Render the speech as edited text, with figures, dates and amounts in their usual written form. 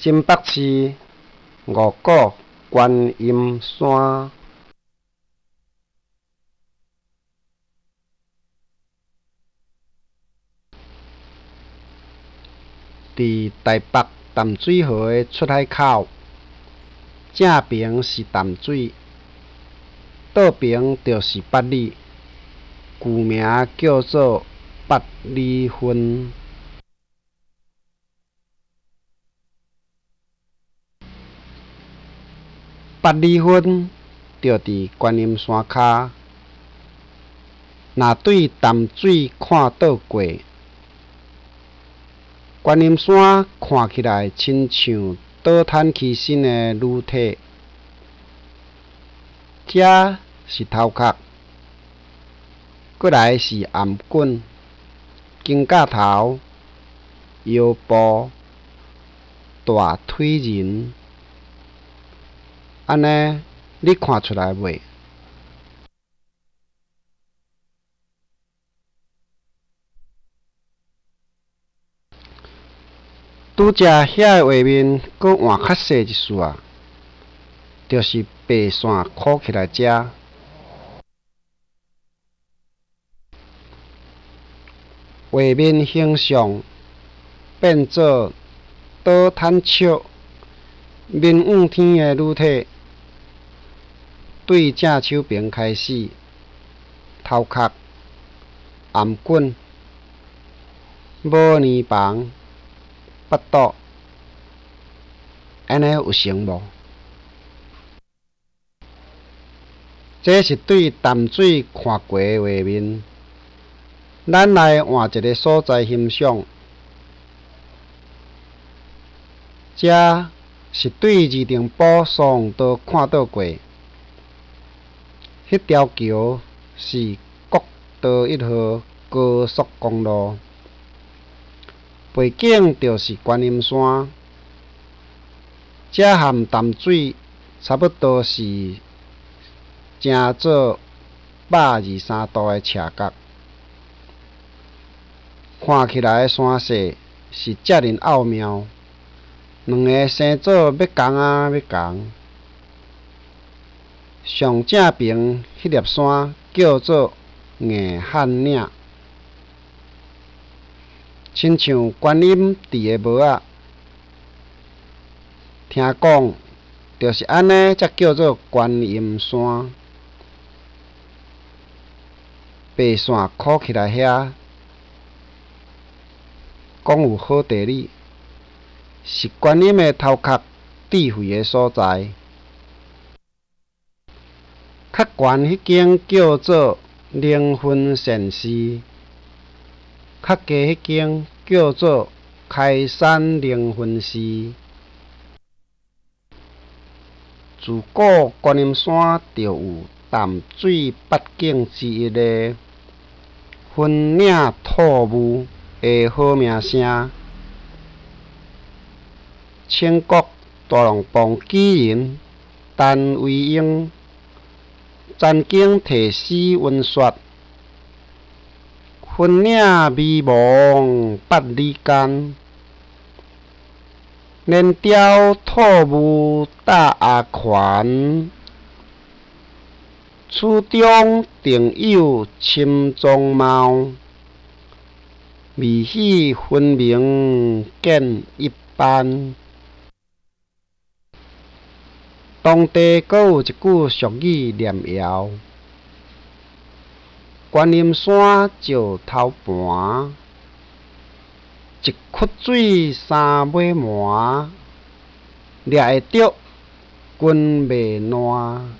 新北市五股观音山。伫台北淡水河的出海口，正边是淡水，倒边就是八里，旧名叫做八里分。八里分就伫观音山骹，若对淡水看倒过，观音山看起来亲像倒摊起身的女体。遮是头壳，过来是颔颈、肩胛头、腰部、大腿仁。安尼，你看出来袂？拄则遐个画面，搁换较细一丝，就是白线箍起来遮。画面形象变做倒摊笑、面仰天的女体，对正手边开始，头壳、颔颈、无年房、腹肚，安尼有成无？这是对淡水看过的画面。咱来换一个所在欣赏。这是对二重埔双道看倒过，迄条桥是国道1号高速公路，背景就是观音山。这和淡水差不多是正做123度的斜角。看起来山势是遮尔奥妙，两个生做要共要共。上正边迄粒山叫做硬汉岭，亲像观音伫个帽仔。听讲就是安尼才叫做观音山。白线箍起来遐。讲有好地理，是观音的头壳智慧的所在。较悬迄间叫做灵魂禅寺，较低迄间叫做开山灵魂寺。自古观音山就有淡水八景之一的分岭吐雾的好名声。清国大龙帮举人陈维英曾经题诗温说：“分岭迷茫八里间，连调吐雾搭阿权。此中定有深踪貌，未许分明见一斑。”当地阁有一句俗语念谣：“观音山石头盘，一窟水三尾麻，掠会着君袂烂。”